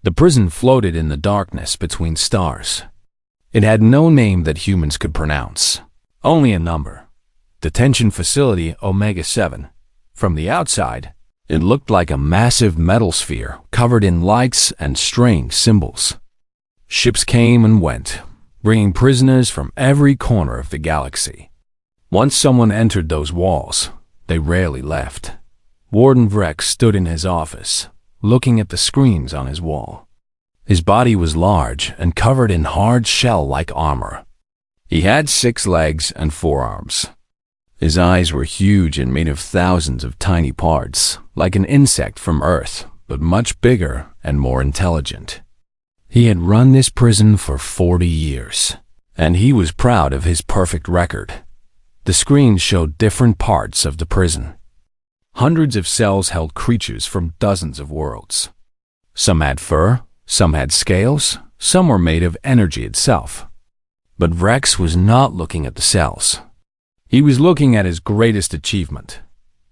The prison floated in the darkness between stars. It had no name that humans could pronounce, only a number. Detention Facility Omega-7. From the outside, it looked like a massive metal sphere covered in lights and strange symbols. Ships came and went, bringing prisoners from every corner of the galaxy. Once someone entered those walls, they rarely left. Warden Vrex stood in his office, looking at the screens on his wall. His body was large and covered in hard shell-like armor. He had 6 legs and 4 arms. His eyes were huge and made of thousands of tiny parts, like an insect from Earth, but much bigger and more intelligent. He had run this prison for 40 years, and he was proud of his perfect record. The screens showed different parts of the prison. Hundreds of cells held creatures from dozens of worlds. Some had fur, some had scales, some were made of energy itself. But Vrex was not looking at the cells. He was looking at his greatest achievement,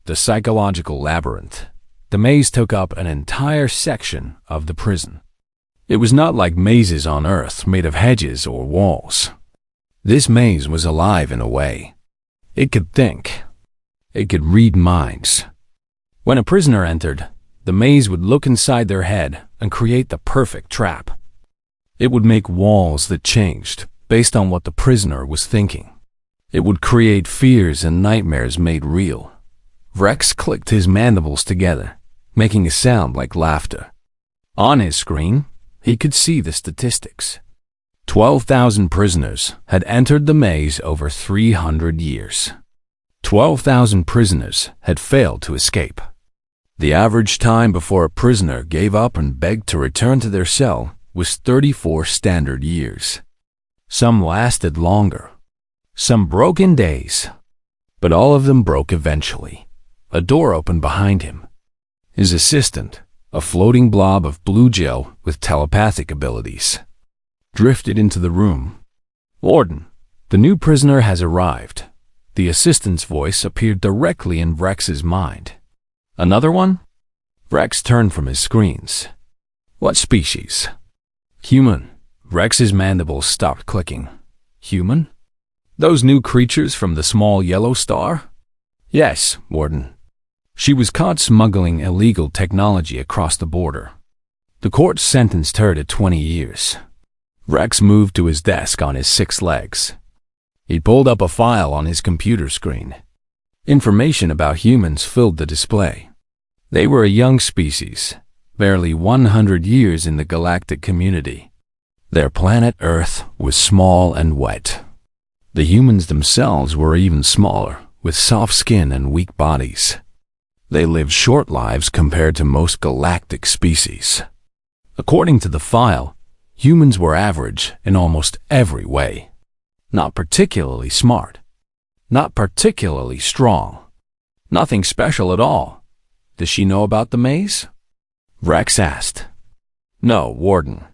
the psychological labyrinth. The maze took up an entire section of the prison. It was not like mazes on Earth made of hedges or walls. This maze was alive in a way. It could think. It could read minds. When a prisoner entered, the maze would look inside their head and create the perfect trap. It would make walls that changed based on what the prisoner was thinking. It would create fears and nightmares made real. Vrex clicked his mandibles together, making a sound like laughter. On his screen, he could see the statistics. 12,000 prisoners had entered the maze over 300 years. 12,000 prisoners had failed to escape. The average time before a prisoner gave up and begged to return to their cell was 34 standard years. Some lasted longer. Some broke in days. But all of them broke eventually. A door opened behind him. His assistant, a floating blob of blue gel with telepathic abilities, drifted into the room. "Warden, the new prisoner has arrived." The assistant's voice appeared directly in Vrex's mind. "Another one?" Vrex turned from his screens. "What species?" "Human." Vrex's mandibles stopped clicking. "Human? Those new creatures from the small yellow star?" "Yes, Warden." She was caught smuggling illegal technology across the border. The court sentenced her to 20 years. Vrex moved to his desk on his 6 legs. He pulled up a file on his computer screen. Information about humans filled the display. They were a young species, barely 100 years in the galactic community. Their planet Earth was small and wet. The humans themselves were even smaller, with soft skin and weak bodies. They lived short lives compared to most galactic species. According to the file, humans were average in almost every way. Not particularly smart. Not particularly strong. Nothing special at all. Does she know about the maze? Vrex asked. "No, Warden."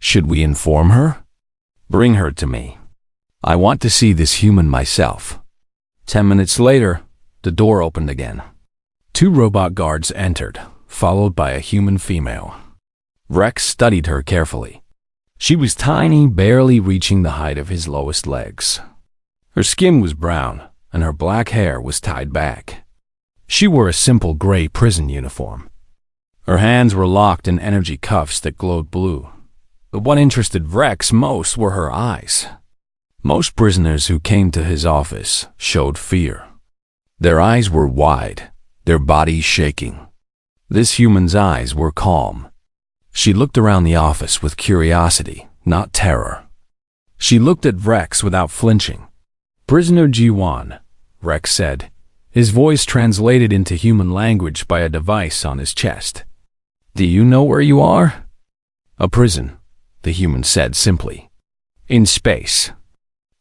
"Should we inform her?" "Bring her to me. I want to see this human myself." 10 minutes later, the door opened again. 2 robot guards entered, followed by a human female. Vrex studied her carefully. She was tiny, barely reaching the height of his lowest legs. Her skin was brown, and her black hair was tied back. She wore a simple gray prison uniform. Her hands were locked in energy cuffs that glowed blue. But what interested Vrex most were her eyes. Most prisoners who came to his office showed fear. Their eyes were wide, their bodies shaking. This human's eyes were calm. She looked around the office with curiosity, not terror. She looked at Vrex without flinching. "Prisoner G1, Vrex said, his voice translated into human language by a device on his chest. "Do you know where you are?" "A prison," the human said simply. "In space.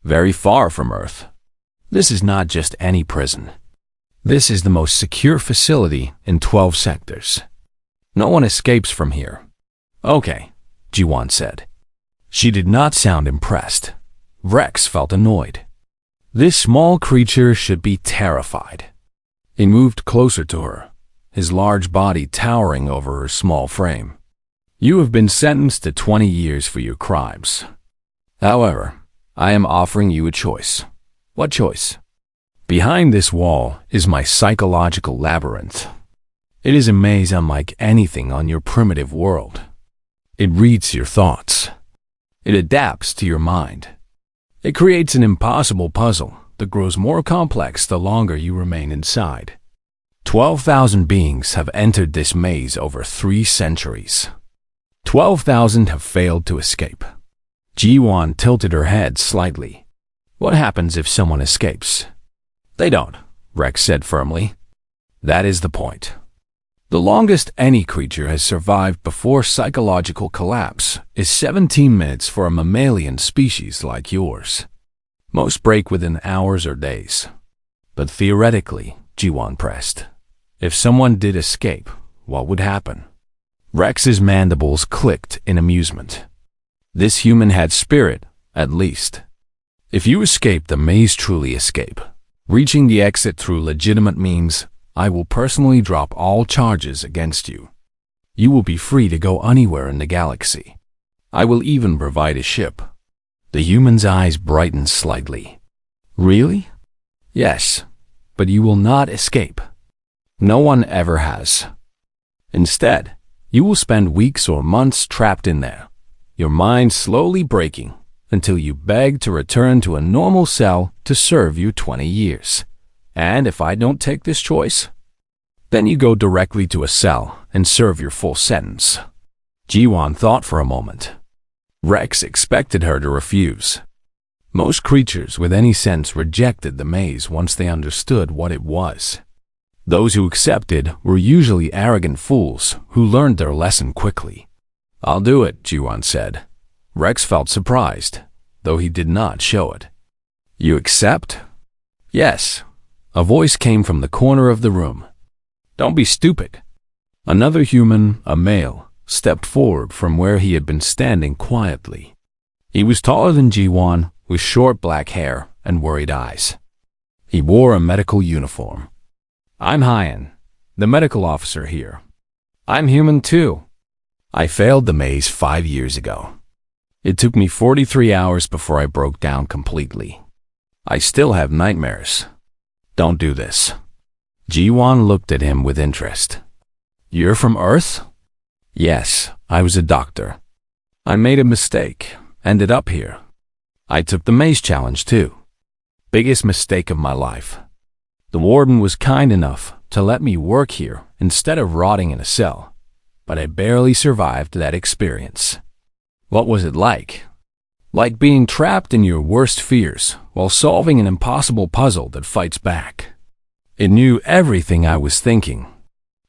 Very far from Earth. This is not just any prison. This is the most secure facility in 12 sectors. No one escapes from here." "Okay," G1 said. She did not sound impressed. Vrex felt annoyed. This small creature should be terrified. He moved closer to her, his large body towering over her small frame. You have been sentenced to 20 years for your crimes. However, I am offering you a choice. What choice? Behind this wall is my psychological labyrinth. It is a maze unlike anything on your primitive world. It reads your thoughts. It adapts to your mind. It creates an impossible puzzle that grows more complex the longer you remain inside. 12,000 beings have entered this maze over 3 centuries. 12,000 have failed to escape. Ji-Wan tilted her head slightly. What happens if someone escapes? They don't, Rex said firmly. That is the point. The longest any creature has survived before psychological collapse is 17 minutes for a mammalian species like yours. Most break within hours or days. But theoretically, Ji-Wan pressed, if someone did escape, what would happen? Rex's mandibles clicked in amusement. This human had spirit, at least. If you escape the maze, truly escape, reaching the exit through legitimate means, I will personally drop all charges against you. You will be free to go anywhere in the galaxy. I will even provide a ship. The human's eyes brightened slightly. Really? Yes, but you will not escape. No one ever has. Instead, you will spend weeks or months trapped in there, your mind slowly breaking until you beg to return to a normal cell to serve you 20 years. And if I don't take this choice, then you go directly to a cell and serve your full sentence. Ji-Wan thought for a moment. Rex expected her to refuse. Most creatures with any sense rejected the maze once they understood what it was. Those who accepted were usually arrogant fools who learned their lesson quickly. I'll do it, Ji-Wan said. Rex felt surprised, though he did not show it. You accept? Yes. A voice came from the corner of the room. Don't be stupid. Another human, a male, stepped forward from where he had been standing quietly. He was taller than Ji-Wan, with short black hair and worried eyes. He wore a medical uniform. I'm Hyan, the medical officer here. I'm human too. I failed the maze 5 years ago. It took me 43 hours before I broke down completely. I still have nightmares. Don't do this. Ji-Wan looked at him with interest. You're from Earth? Yes, I was a doctor. I made a mistake, ended up here. I took the maze challenge too. Biggest mistake of my life. The warden was kind enough to let me work here instead of rotting in a cell, but I barely survived that experience. What was it like? Like being trapped in your worst fears while solving an impossible puzzle that fights back. It knew everything I was thinking.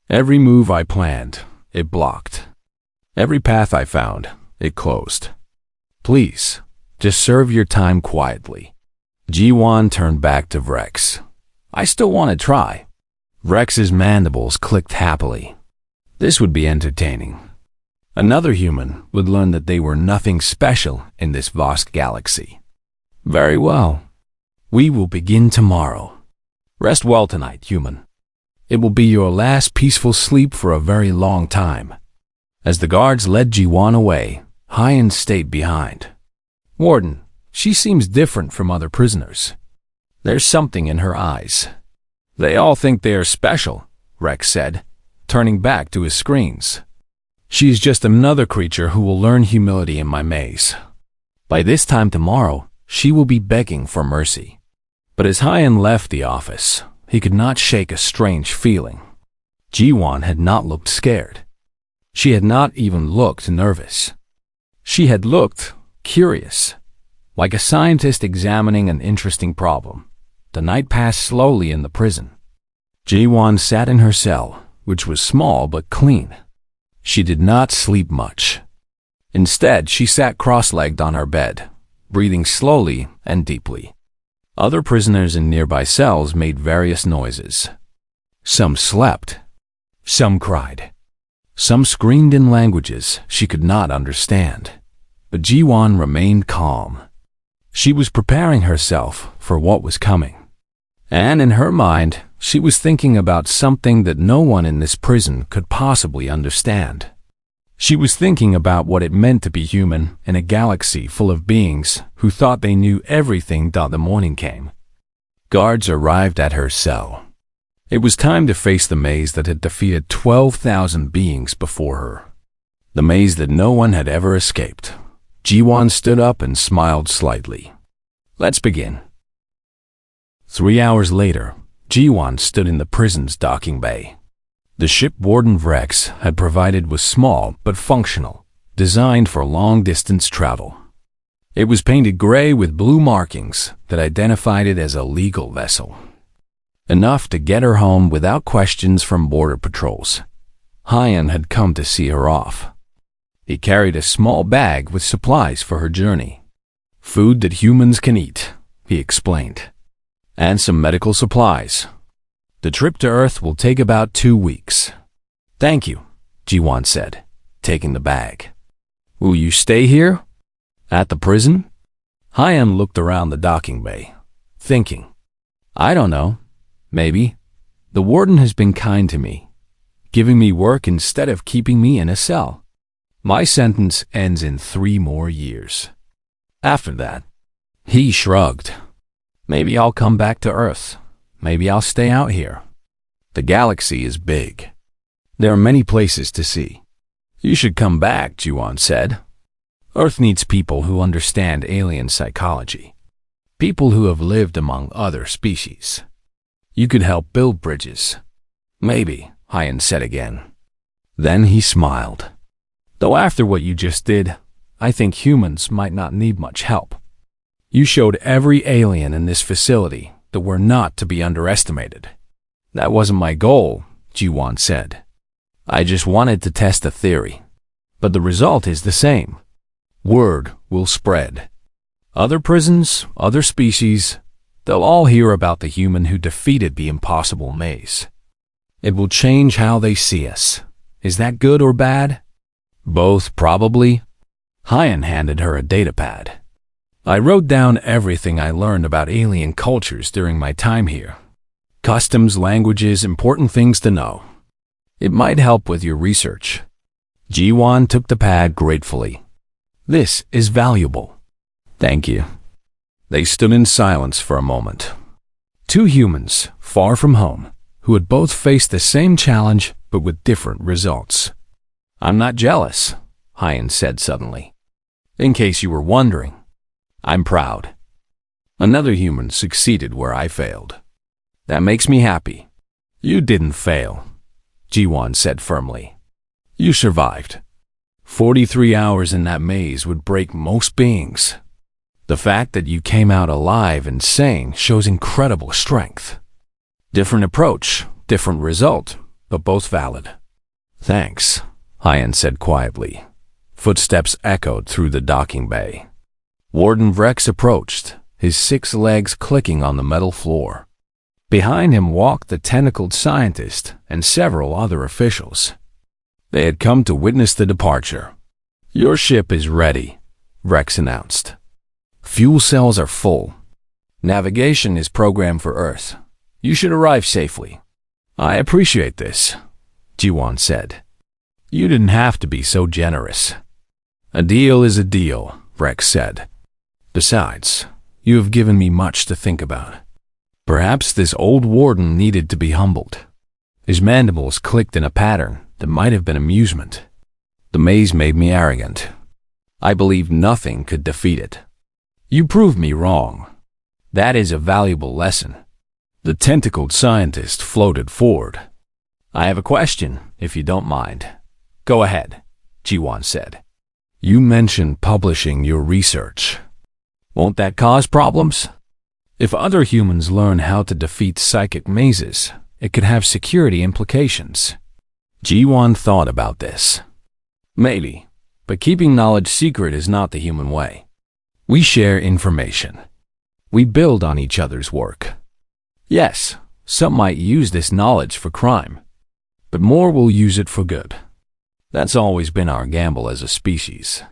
Every move I planned, it blocked. Every path I found, it closed. Please, just serve your time quietly. Ji-Wan turned back to Rex. I still want to try. Rex's mandibles clicked happily. This would be entertaining. Another human would learn that they were nothing special in this vast galaxy. Very well. We will begin tomorrow. Rest well tonight, human. It will be your last peaceful sleep for a very long time. As the guards led Ji-Wan away, Hyan stayed behind. Warden, she seems different from other prisoners. There's something in her eyes. They all think they are special, Rex said, turning back to his screens. She's just another creature who will learn humility in my maze. By this time tomorrow, she will be begging for mercy. But as Hyan left the office, he could not shake a strange feeling. Ji-Wan had not looked scared. She had not even looked nervous. She had looked curious, like a scientist examining an interesting problem. The night passed slowly in the prison. Ji-Wan sat in her cell, which was small but clean. She did not sleep much. Instead, she sat cross-legged on her bed, breathing slowly and deeply. Other prisoners in nearby cells made various noises. Some slept. Some cried. Some screamed in languages she could not understand. But Ji-Wan remained calm. She was preparing herself for what was coming. And in her mind, she was thinking about something that no one in this prison could possibly understand. She was thinking about what it meant to be human in a galaxy full of beings who thought they knew everything. The morning came. Guards arrived at her cell. It was time to face the maze that had defeated 12,000 beings before her. The maze that no one had ever escaped. Ji-won stood up and smiled slightly. Let's begin. 3 hours later, Ji-won stood in the prison's docking bay. The ship Warden Vrex had provided was small but functional, designed for long-distance travel. It was painted gray with blue markings that identified it as a legal vessel. Enough to get her home without questions from border patrols. Hyan had come to see her off. He carried a small bag with supplies for her journey. Food that humans can eat, he explained. And some medical supplies. The trip to Earth will take about 2 weeks. Thank you, Ji-won said, taking the bag. Will you stay here? At the prison? Hyan looked around the docking bay, thinking. I don't know. Maybe. The warden has been kind to me, giving me work instead of keeping me in a cell. My sentence ends in 3 more years. After that, he shrugged. Maybe I'll come back to Earth. Maybe I'll stay out here. The galaxy is big. There are many places to see. You should come back, Ji-won said. Earth needs people who understand alien psychology. People who have lived among other species. You could help build bridges. Maybe, Hyan said again. Then he smiled. Though after what you just did, I think humans might not need much help. You showed every alien in this facility that we're not to be underestimated. That wasn't my goal, Ji-won said. I just wanted to test a theory. But the result is the same. Word will spread. Other prisons, other species, they'll all hear about the human who defeated the impossible maze. It will change how they see us. Is that good or bad? Both, probably. Hyan handed her a datapad. I wrote down everything I learned about alien cultures during my time here. Customs, languages, important things to know. It might help with your research. Ji-won took the pad gratefully. This is valuable. Thank you. They stood in silence for a moment. 2 humans, far from home, who had both faced the same challenge but with different results. I'm not jealous, Hyan said suddenly. In case you were wondering, I'm proud. Another human succeeded where I failed. That makes me happy. You didn't fail, Ji-won said firmly. You survived. 43 hours in that maze would break most beings. The fact that you came out alive and sane shows incredible strength. Different approach, different result, but both valid. Thanks, Hyan said quietly. Footsteps echoed through the docking bay. Warden Vrex approached, his 6 legs clicking on the metal floor. Behind him walked the tentacled scientist and several other officials. They had come to witness the departure. Your ship is ready, Vrex announced. Fuel cells are full. Navigation is programmed for Earth. You should arrive safely. I appreciate this, Ji-won said. You didn't have to be so generous. A deal is a deal, Vrex said. Besides, you have given me much to think about. Perhaps this old warden needed to be humbled. His mandibles clicked in a pattern that might have been amusement. The maze made me arrogant. I believed nothing could defeat it. You proved me wrong. That is a valuable lesson. The tentacled scientist floated forward. I have a question, if you don't mind. Go ahead, Ji-won said. You mentioned publishing your research. Won't that cause problems? If other humans learn how to defeat psychic mazes, it could have security implications. Ji-won thought about this. Maybe, but keeping knowledge secret is not the human way. We share information. We build on each other's work. Yes, some might use this knowledge for crime, but more will use it for good. That's always been our gamble as a species.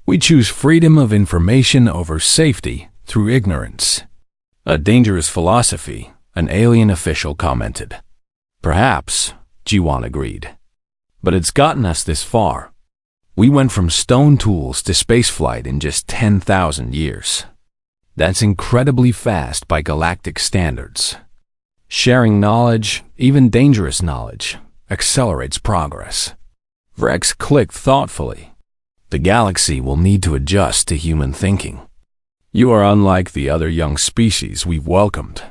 We choose freedom of information over safety through ignorance. A dangerous philosophy, an alien official commented. Perhaps, Ji-won agreed. But it's gotten us this far. We went from stone tools to spaceflight in just 10,000 years. That's incredibly fast by galactic standards. Sharing knowledge, even dangerous knowledge, accelerates progress. Rex clicked thoughtfully. The galaxy will need to adjust to human thinking. You are unlike the other young species we've welcomed.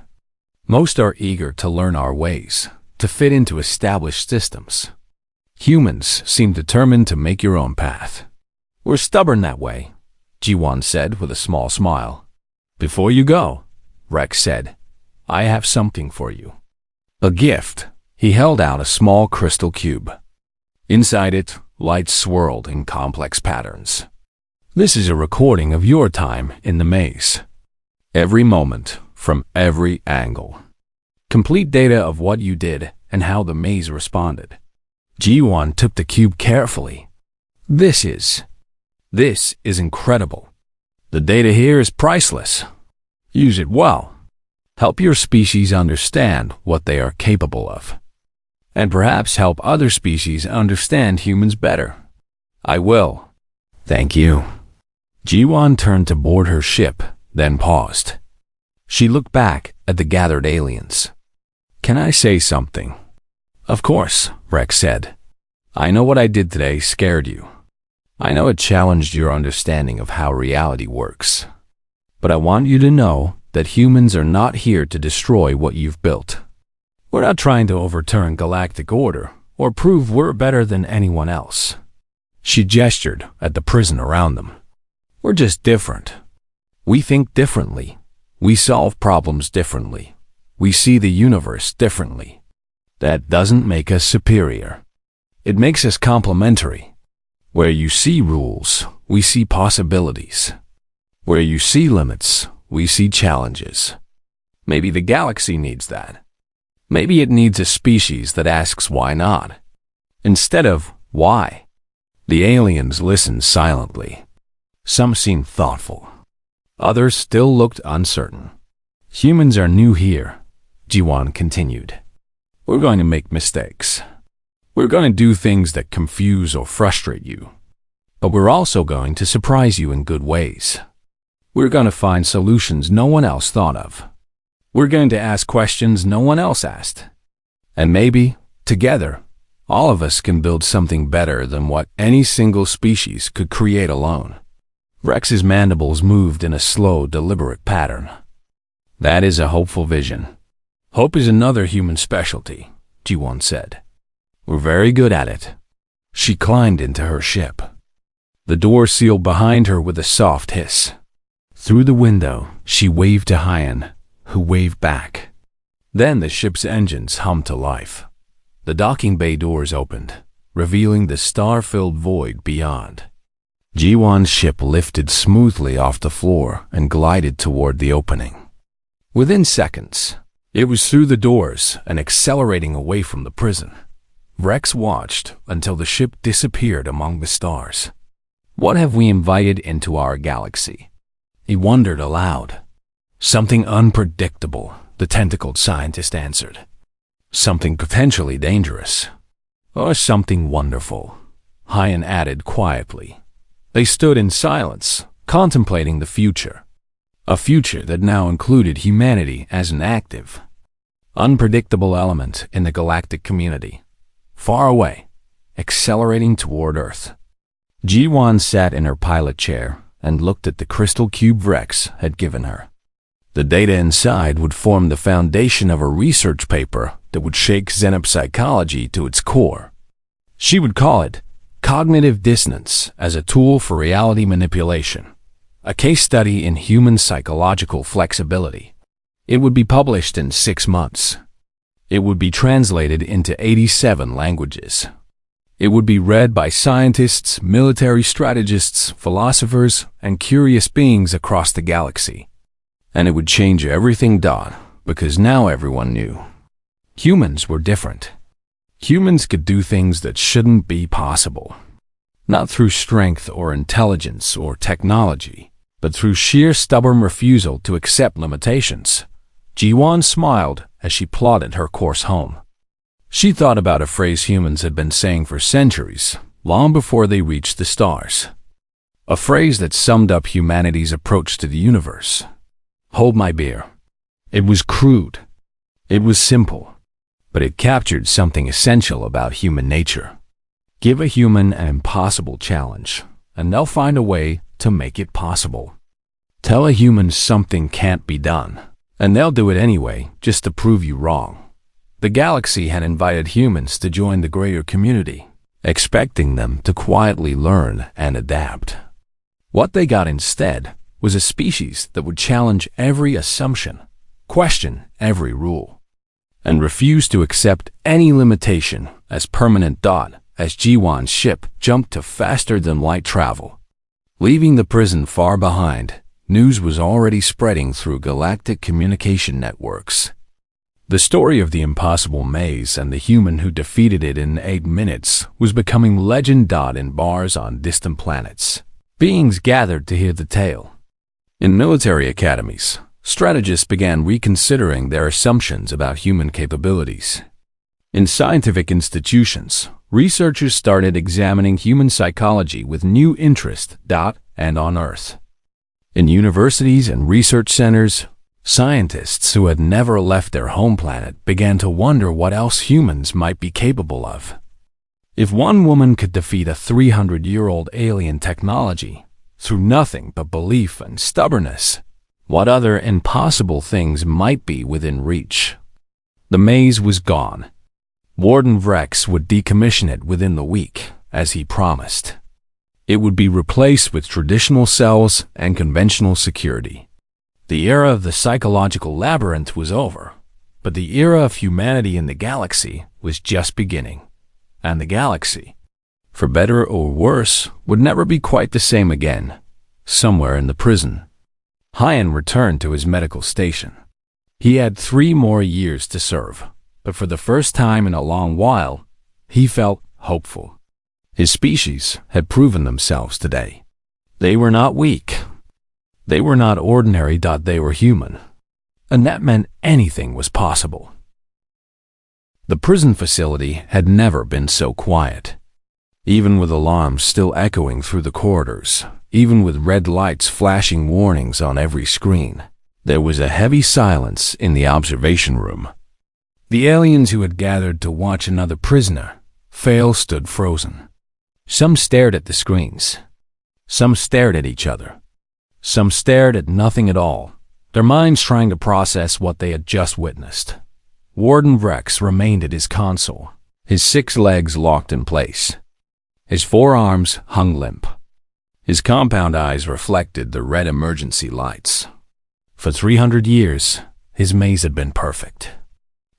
Most are eager to learn our ways, to fit into established systems. Humans seem determined to make your own path. We're stubborn that way, Ji-Wan said with a small smile. Before you go, Rex said, I have something for you. A gift. He held out a small crystal cube. Inside it, light swirled in complex patterns. This is a recording of your time in the maze. Every moment, from every angle. Complete data of what you did and how the maze responded. Ji-Wan took the cube carefully. This is incredible. The data here is priceless. Use it well. Help your species understand what they are capable of. And perhaps help other species understand humans better. I will. Thank you. Ji-Wan turned to board her ship, then paused. She looked back at the gathered aliens. Can I say something? Of course, Rex said. I know what I did today scared you. I know it challenged your understanding of how reality works. But I want you to know that humans are not here to destroy what you've built. We're not trying to overturn galactic order or prove we're better than anyone else. She gestured at the prison around them. We're just different. We think differently. We solve problems differently. We see the universe differently. That doesn't make us superior. It makes us complementary. Where you see rules, we see possibilities. Where you see limits, we see challenges. Maybe the galaxy needs that. Maybe it needs a species that asks why not, instead of why. The aliens listened silently. Some seemed thoughtful. Others still looked uncertain. Humans are new here, Ji-Wan continued. We're going to make mistakes. We're going to do things that confuse or frustrate you. But we're also going to surprise you in good ways. We're going to find solutions no one else thought of. We're going to ask questions no one else asked. And maybe, together, all of us can build something better than what any single species could create alone. Rex's mandibles moved in a slow, deliberate pattern. That is a hopeful vision. Hope is another human specialty, Ji-Wan said. We're very good at it. She climbed into her ship. The door sealed behind her with a soft hiss. Through the window, she waved to Hyan, who waved back. Then the ship's engines hummed to life. The docking bay doors opened, revealing the star-filled void beyond. Ji-Wan's ship lifted smoothly off the floor and glided toward the opening. Within seconds, it was through the doors and accelerating away from the prison. Rex watched until the ship disappeared among the stars. What have we invited into our galaxy? He wondered aloud. Something unpredictable, the tentacled scientist answered. Something potentially dangerous. Or something wonderful, Hyan added quietly. They stood in silence, contemplating the future. A future that now included humanity as an active, unpredictable element in the galactic community. Far away, accelerating toward Earth. Ji-Wan sat in her pilot chair and looked at the crystal cube Rex had given her. The data inside would form the foundation of a research paper that would shake xenopsychology to its core. She would call it Cognitive Dissonance as a Tool for Reality Manipulation, a case study in human psychological flexibility. It would be published in 6 months. It would be translated into 87 languages. It would be read by scientists, military strategists, philosophers, and curious beings across the galaxy. And it would change everything, because now everyone knew. Humans were different. Humans could do things that shouldn't be possible. Not through strength or intelligence or technology, but through sheer stubborn refusal to accept limitations. Ji-Wan smiled as she plotted her course home. She thought about a phrase humans had been saying for centuries, long before they reached the stars. A phrase that summed up humanity's approach to the universe. Hold my beer. It was crude. It was simple. But it captured something essential about human nature. Give a human an impossible challenge, and they'll find a way to make it possible. Tell a human something can't be done, and they'll do it anyway just to prove you wrong. The galaxy had invited humans to join the greater community, expecting them to quietly learn and adapt. What they got instead was a species that would challenge every assumption, question every rule, and refuse to accept any limitation as permanent. As Jiwan's ship jumped to faster-than-light travel. Leaving the prison far behind, news was already spreading through galactic communication networks. The story of the impossible maze and the human who defeated it in 8 minutes was becoming legend. In bars on distant planets, beings gathered to hear the tale. In military academies, strategists began reconsidering their assumptions about human capabilities. In scientific institutions, researchers started examining human psychology with new interest. And on Earth. In universities and research centers, scientists who had never left their home planet began to wonder what else humans might be capable of. If one woman could defeat a 300-year-old alien technology through nothing but belief and stubbornness, what other impossible things might be within reach? The maze was gone. Warden Vrex would decommission it within the week, as he promised. It would be replaced with traditional cells and conventional security. The era of the psychological labyrinth was over, but the era of humanity in the galaxy was just beginning. And the galaxy, for better or worse, would never be quite the same again. Somewhere in the prison, Hyan returned to his medical station. He had 3 more years to serve. But for the first time in a long while, he felt hopeful. His species had proven themselves today. They were not weak. They were not ordinary. They were human. And that meant anything was possible. The prison facility had never been so quiet. Even with alarms still echoing through the corridors, even with red lights flashing warnings on every screen, there was a heavy silence in the observation room. The aliens who had gathered to watch another prisoner fail stood frozen. Some stared at the screens. Some stared at each other. Some stared at nothing at all, their minds trying to process what they had just witnessed. Warden Vrex remained at his console, his 6 legs locked in place. His 4 arms hung limp. His compound eyes reflected the red emergency lights. For 300 years, his maze had been perfect.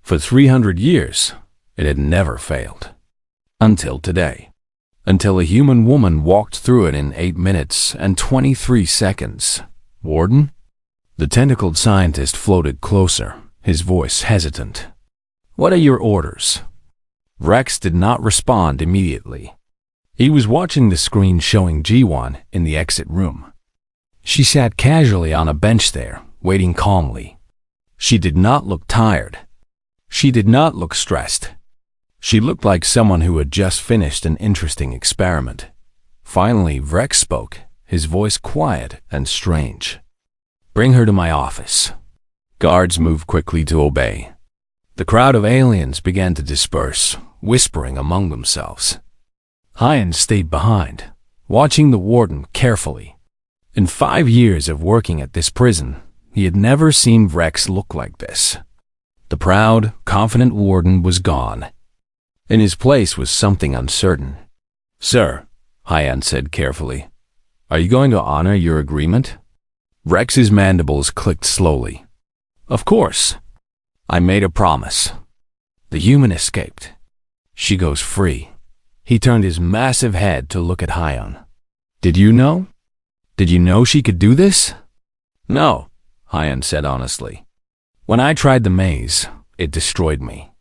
For 300 years, it had never failed. Until today. Until a human woman walked through it in 8 minutes and 23 seconds. Warden? The tentacled scientist floated closer, his voice hesitant. What are your orders? Rex did not respond immediately. He was watching the screen showing Jiwan in the exit room. She sat casually on a bench there, waiting calmly. She did not look tired. She did not look stressed. She looked like someone who had just finished an interesting experiment. Finally, Vrex spoke, his voice quiet and strange. Bring her to my office. Guards moved quickly to obey. The crowd of aliens began to disperse, whispering among themselves. Hyan stayed behind, watching the warden carefully. In 5 years of working at this prison, he had never seen Vrex look like this. The proud, confident warden was gone. In his place was something uncertain. Sir, Hyan said carefully, are you going to honor your agreement? Rex's mandibles clicked slowly. Of course. I made a promise. The human escaped. She goes free. He turned his massive head to look at Hyan. Did you know? Did you know she could do this? No, Hyan said honestly. When I tried the maze, it destroyed me.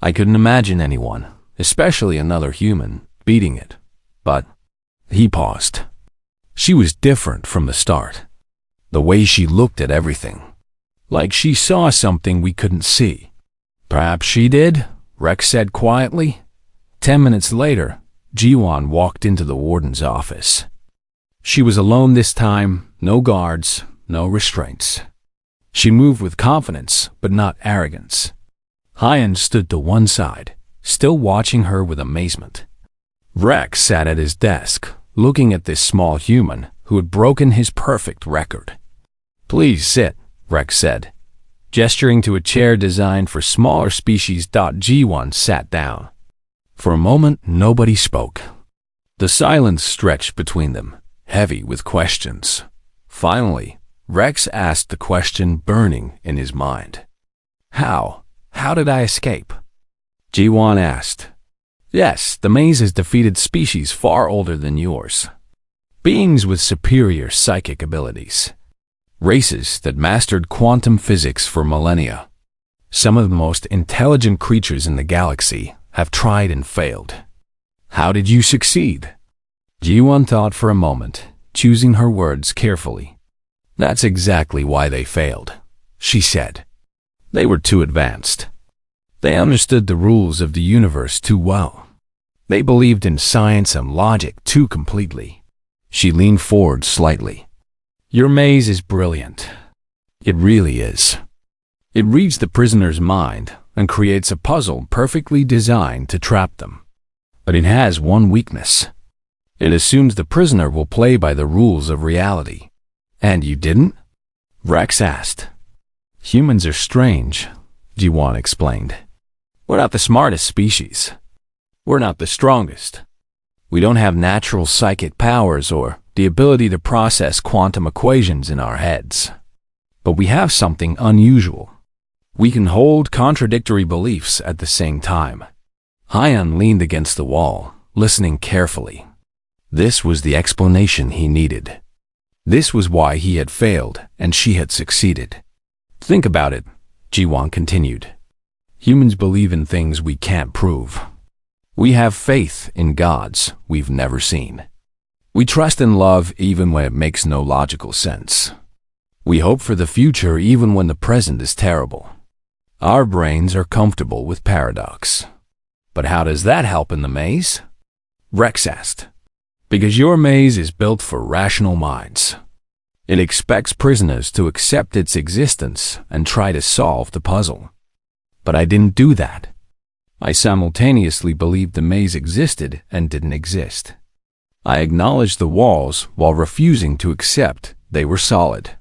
I couldn't imagine anyone, especially another human, beating it. But he paused. She was different from the start. The way she looked at everything. Like she saw something we couldn't see. Perhaps she did, Rex said quietly. 10 minutes later, Jiwan walked into the warden's office. She was alone this time, no guards, no restraints. She moved with confidence, but not arrogance. Hyan stood to one side, still watching her with amazement. Rex sat at his desk, looking at this small human who had broken his perfect record. "Please sit," Rex said, gesturing to a chair designed for smaller species. G1 sat down. For a moment, nobody spoke. The silence stretched between them, heavy with questions. Finally, Rex asked the question burning in his mind. How? How did I escape?" G1 asked. "Yes, the maze has defeated species far older than yours. Beings with superior psychic abilities. Races that mastered quantum physics for millennia. Some of the most intelligent creatures in the galaxy have tried and failed. How did you succeed?" G1 thought for a moment, choosing her words carefully. "That's exactly why they failed," she said. "They were too advanced. They understood the rules of the universe too well. They believed in science and logic too completely." She leaned forward slightly. "Your maze is brilliant. It really is. It reads the prisoner's mind and creates a puzzle perfectly designed to trap them. But it has one weakness. It assumes the prisoner will play by the rules of reality." "And you didn't?" Rex asked. "Humans are strange," Jiwan explained. "We're not the smartest species. We're not the strongest. We don't have natural psychic powers or the ability to process quantum equations in our heads. But we have something unusual. We can hold contradictory beliefs at the same time." Hyan leaned against the wall, listening carefully. This was the explanation he needed. This was why he had failed and she had succeeded. "Think about it," Jiwan continued. "Humans believe in things we can't prove. We have faith in gods we've never seen. We trust in love even when it makes no logical sense. We hope for the future even when the present is terrible. Our brains are comfortable with paradox." "But how does that help in the maze?" Rex asked. "Because your maze is built for rational minds. It expects prisoners to accept its existence and try to solve the puzzle. But I didn't do that. I simultaneously believed the maze existed and didn't exist. I acknowledged the walls while refusing to accept they were solid.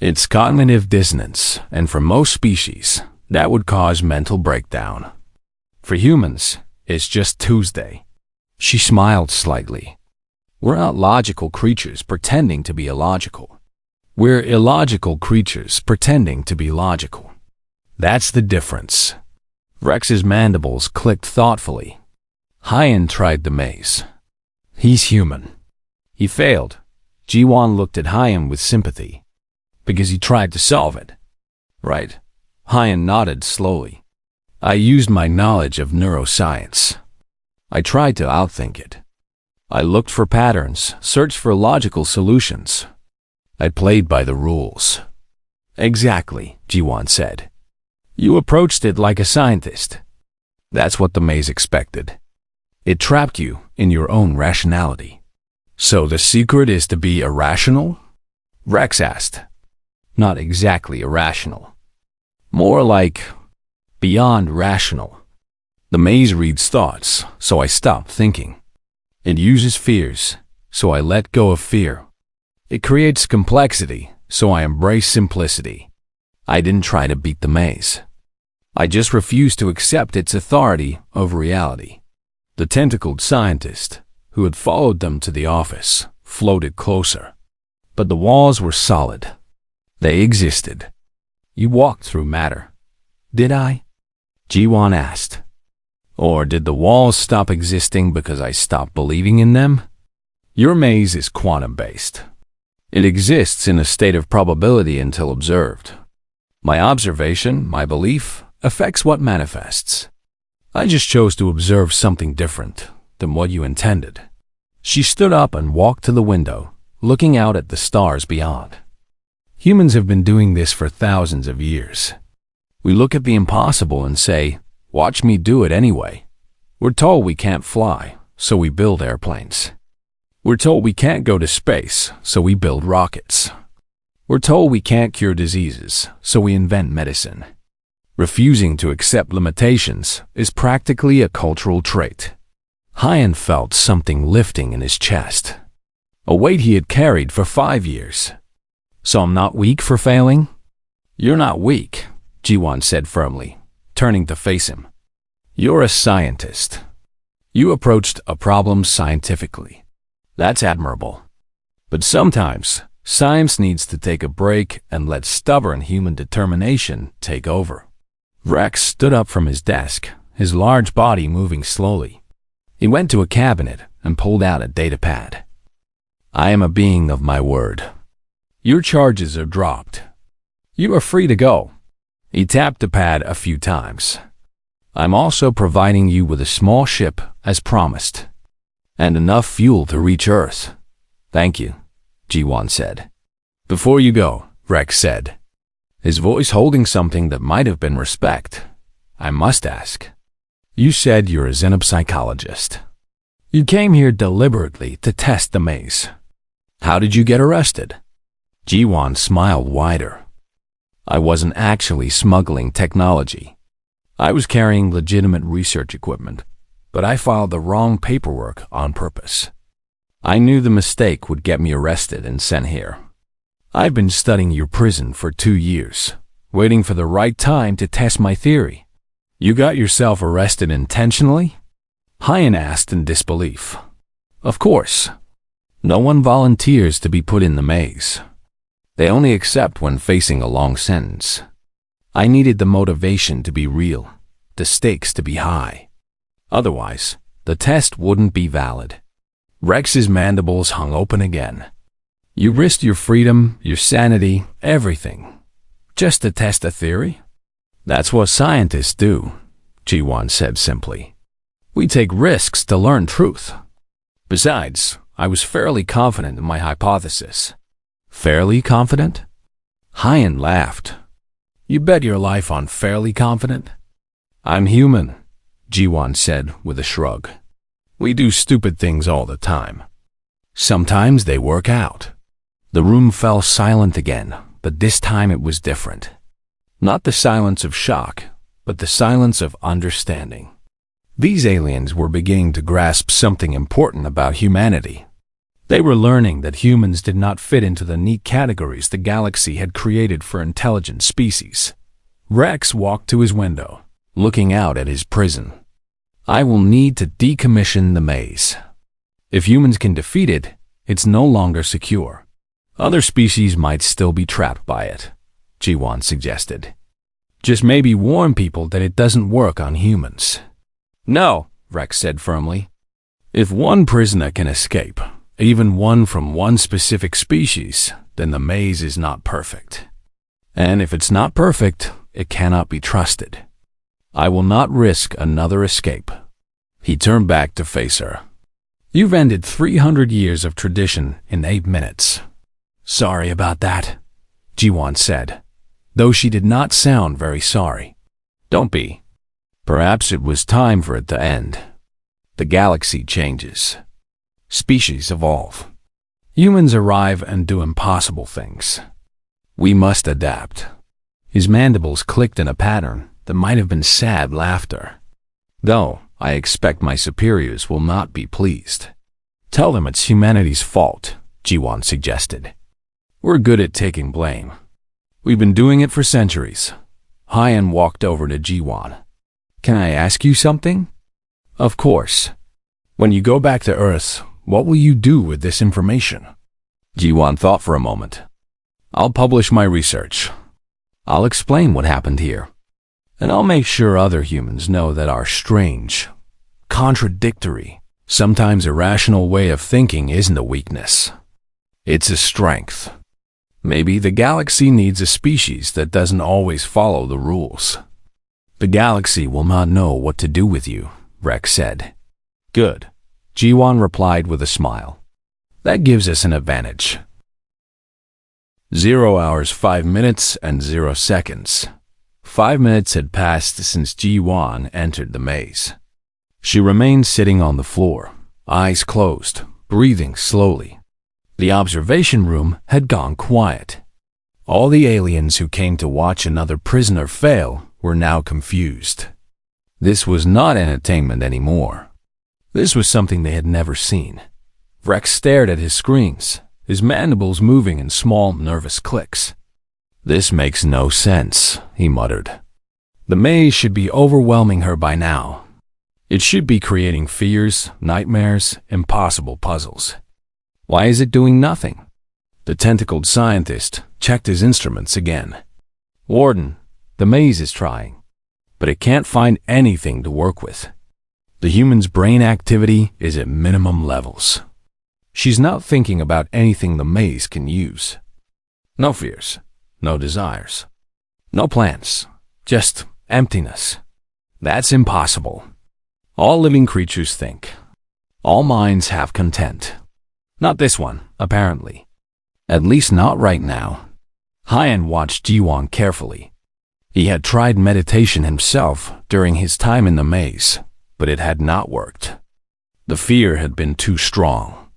It's cognitive dissonance, and for most species, that would cause mental breakdown. For humans, it's just Tuesday." She smiled slightly. "We're not logical creatures pretending to be illogical. We're illogical creatures pretending to be logical. That's the difference." Rex's mandibles clicked thoughtfully. Hyan tried the maze. He's human. He failed. Jiwan looked at Hyan with sympathy. "Because he tried to solve it." "Right." Hyan nodded slowly. "I used my knowledge of neuroscience. I tried to outthink it. I looked for patterns, searched for logical solutions. I played by the rules." "Exactly," Jiwan said. "You approached it like a scientist. That's what the maze expected. It trapped you in your own rationality." "So the secret is to be irrational?" Rex asked. "Not exactly irrational. More like beyond rational. The maze reads thoughts, so I stopped thinking. It uses fears, so I let go of fear. It creates complexity, so I embrace simplicity. I didn't try to beat the maze. I just refused to accept its authority over reality." The tentacled scientist, who had followed them to the office, floated closer. "But the walls were solid. They existed. You walked through matter." "Did I?" Jiwan asked. "Or did the walls stop existing because I stopped believing in them? Your maze is quantum-based. It exists in a state of probability until observed. My observation, my belief, affects what manifests. I just chose to observe something different than what you intended." She stood up and walked to the window, looking out at the stars beyond. "Humans have been doing this for thousands of years. We look at the impossible and say, 'Watch me do it anyway.' We're told we can't fly, so we build airplanes. We're told we can't go to space, so we build rockets. We're told we can't cure diseases, so we invent medicine. Refusing to accept limitations is practically a cultural trait. Hyan felt something lifting in his chest, a weight he had carried for 5 years. So I'm not weak for failing? You're not weak, Jiwan said firmly, turning to face him. You're a scientist. You approached a problem scientifically. That's admirable. But sometimes, science needs to take a break and let stubborn human determination take over. Rex stood up from his desk, his large body moving slowly. He went to a cabinet and pulled out a datapad. I am a being of my word. Your charges are dropped. You are free to go. He tapped the pad a few times. I'm also providing you with a small ship as promised, and enough fuel to reach Earth. Thank you, Jiwan said. Before you go, Rex said, his voice holding something that might have been respect. I must ask. You said you're a xenopsychologist. You came here deliberately to test the maze. How did you get arrested? Jiwan smiled wider. I wasn't actually smuggling technology. I was carrying legitimate research equipment, but I filed the wrong paperwork on purpose. I knew the mistake would get me arrested and sent here. I've been studying your prison for 2 years, waiting for the right time to test my theory. You got yourself arrested intentionally? Hyan asked in disbelief. Of course. No one volunteers to be put in the maze. They only accept when facing a long sentence. I needed the motivation to be real, the stakes to be high. Otherwise, the test wouldn't be valid. Rex's mandibles hung open again. You risked your freedom, your sanity, everything, just to test a theory? That's what scientists do, Jiwan said simply. We take risks to learn truth. Besides, I was fairly confident in my hypothesis. Fairly confident? Hyan laughed. You bet your life on fairly confident? I'm human, Jiwan said with a shrug. We do stupid things all the time. Sometimes they work out. The room fell silent again, but this time it was different. Not the silence of shock, but the silence of understanding. These aliens were beginning to grasp something important about humanity. They were learning that humans did not fit into the neat categories the galaxy had created for intelligent species. Rex walked to his window, looking out at his prison. I will need to decommission the maze. If humans can defeat it, it's no longer secure. Other species might still be trapped by it, Jiwan suggested. Just maybe warn people that it doesn't work on humans. No, Rex said firmly. If one prisoner can escape, even one from one specific species, then the maze is not perfect. And if it's not perfect, it cannot be trusted. I will not risk another escape. He turned back to face her. You've ended 300 years of tradition in 8 minutes. Sorry about that, Jiwan said, though she did not sound very sorry. Don't be. Perhaps it was time for it to end. The galaxy changes. Species evolve. Humans arrive and do impossible things. We must adapt. His mandibles clicked in a pattern that might have been sad laughter. Though, I expect my superiors will not be pleased. Tell them it's humanity's fault, Jiwan suggested. We're good at taking blame. We've been doing it for centuries. Hyan walked over to Jiwan. Can I ask you something? Of course. When you go back to Earth, what will you do with this information? Jiwan thought for a moment. I'll publish my research. I'll explain what happened here. And I'll make sure other humans know that our strange, contradictory, sometimes irrational way of thinking isn't a weakness. It's a strength. Maybe the galaxy needs a species that doesn't always follow the rules. The galaxy will not know what to do with you, Rex said. Good, Jiwan replied with a smile. That gives us an advantage. 0 hours 5 minutes and 0 seconds. 5 minutes had passed since Jiwan entered the maze. She remained sitting on the floor, eyes closed, breathing slowly. The observation room had gone quiet. All the aliens who came to watch another prisoner fail were now confused. This was not entertainment anymore. This was something they had never seen. Rex stared at his screens, his mandibles moving in small, nervous clicks. "This makes no sense," he muttered. "The maze should be overwhelming her by now. It should be creating fears, nightmares, impossible puzzles. Why is it doing nothing?" The tentacled scientist checked his instruments again. "Warden, the maze is trying, but it can't find anything to work with. The human's brain activity is at minimum levels. She's not thinking about anything the maze can use. No fears, no desires, no plans, just emptiness. That's impossible. All living creatures think. All minds have content. Not this one, apparently. At least not right now." Hyan watched Jiwon carefully. He had tried meditation himself during his time in the maze, but it had not worked. The fear had been too strong.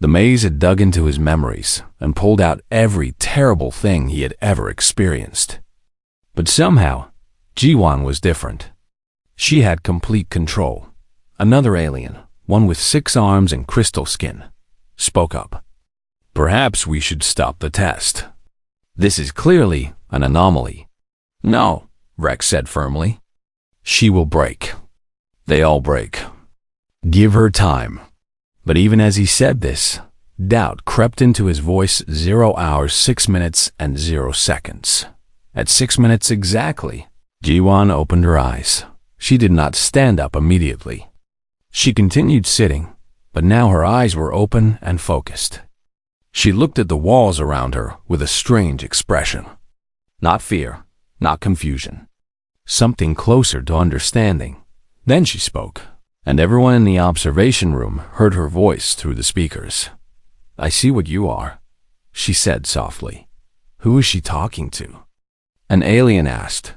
The maze had dug into his memories and pulled out every terrible thing he had ever experienced. But somehow, Jiwon was different. She had complete control. Another alien, one with 6 arms and crystal skin, spoke up. "Perhaps we should stop the test. This is clearly an anomaly." "No," Rex said firmly. "She will break. They all break. Give her time." But even as he said this, doubt crept into his voice. 0 hours, 6 minutes, and 0 seconds. At 6 minutes exactly, Jiwon opened her eyes. She did not stand up immediately. She continued sitting, but now her eyes were open and focused. She looked at the walls around her with a strange expression. Not fear, not confusion. Something closer to understanding. Then she spoke, and everyone in the observation room heard her voice through the speakers. "I see what you are," she said softly. Who is she talking to? An alien asked.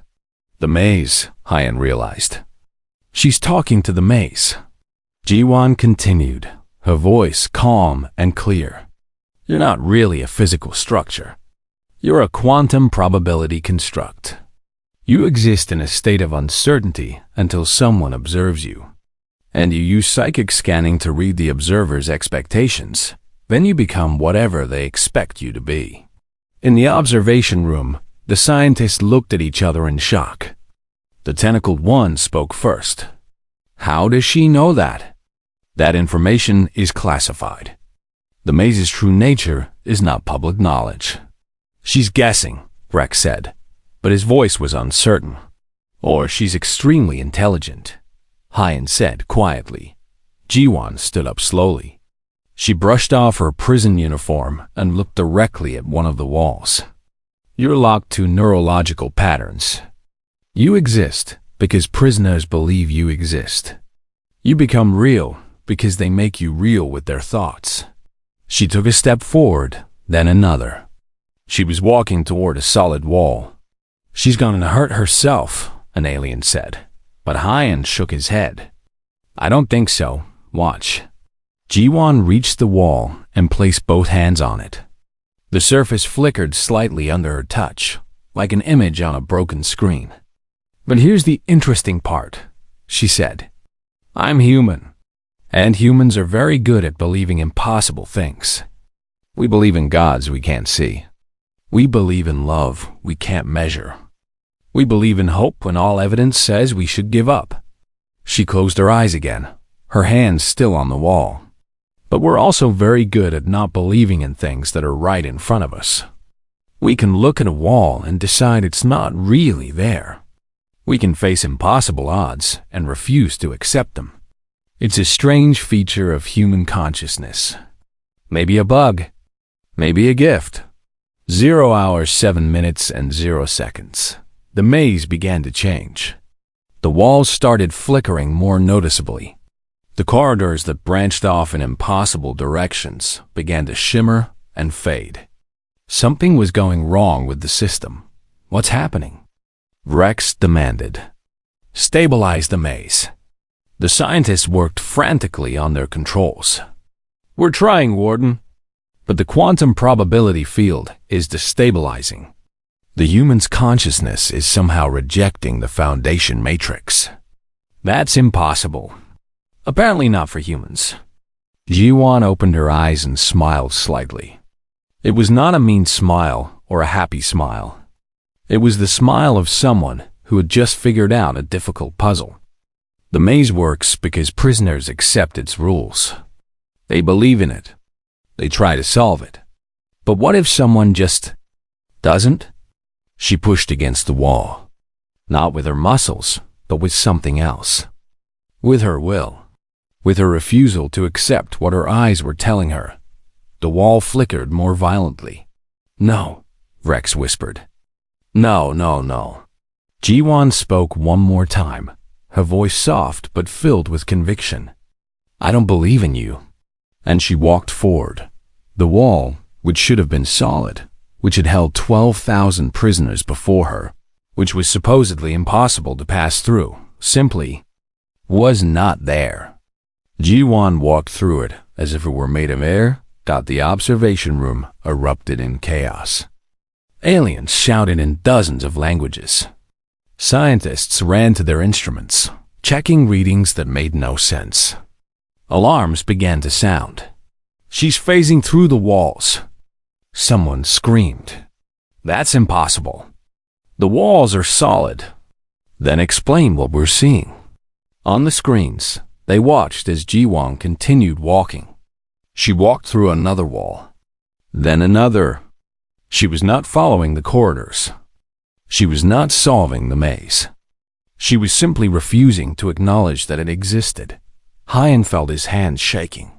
"The maze," Hyan realized. "She's talking to the maze." Jiwon continued, her voice calm and clear. "You're not really a physical structure. You're a quantum probability construct. You exist in a state of uncertainty until someone observes you. And you use psychic scanning to read the observer's expectations. Then you become whatever they expect you to be." In the observation room, the scientists looked at each other in shock. The tentacled one spoke first. "How does she know that?" "That information is classified. The maze's true nature is not public knowledge." "She's guessing," Rex said, but his voice was uncertain. "Or she's extremely intelligent," Hyan said quietly. Jiwon stood up slowly. She brushed off her prison uniform and looked directly at one of the walls. "You're locked to neurological patterns. You exist because prisoners believe you exist. You become real because they make you real with their thoughts." She took a step forward, then another. She was walking toward a solid wall. "She's gonna hurt herself," an alien said, but Hyan shook his head. "I don't think so. Watch." Jiwon reached the wall and placed both hands on it. The surface flickered slightly under her touch, like an image on a broken screen. "But here's the interesting part," she said. "I'm human, and humans are very good at believing impossible things. We believe in gods we can't see. We believe in love we can't measure. We believe in hope when all evidence says we should give up." She closed her eyes again, her hands still on the wall. "But we're also very good at not believing in things that are right in front of us. We can look at a wall and decide it's not really there. We can face impossible odds and refuse to accept them. It's a strange feature of human consciousness. Maybe a bug, maybe a gift." 0 hours, 7 minutes, and 0 seconds. The maze began to change. The walls started flickering more noticeably. The corridors that branched off in impossible directions began to shimmer and fade. Something was going wrong with the system. "What's happening?" Rex demanded. "Stabilize the maze." The scientists worked frantically on their controls. "We're trying, Warden, but the quantum probability field is destabilizing. The human's consciousness is somehow rejecting the foundation matrix." "That's impossible." "Apparently not for humans." Ji-Wan opened her eyes and smiled slightly. It was not a mean smile or a happy smile. It was the smile of someone who had just figured out a difficult puzzle. The maze works because prisoners accept its rules. They believe in it. They try to solve it. But what if someone just doesn't? She pushed against the wall. Not with her muscles, but with something else. With her will. With her refusal to accept what her eyes were telling her. The wall flickered more violently. "No," Rex whispered. "No, no, no." Ji-Wan spoke one more time, her voice soft but filled with conviction. "I don't believe in you." And she walked forward. The wall, which should have been solid, which had held 12,000 prisoners before her, which was supposedly impossible to pass through, simply was not there. Ji-Wan walked through it as if it were made of air. The observation room erupted in chaos. Aliens shouted in dozens of languages. Scientists ran to their instruments, checking readings that made no sense. Alarms began to sound. "She's phasing through the walls." Someone screamed. "That's impossible. The walls are solid." "Then explain what we're seeing." On the screens, they watched as Ji-Wan continued walking. She walked through another wall, then another. She was not following the corridors. She was not solving the maze. She was simply refusing to acknowledge that it existed. Hyen felt his hands shaking.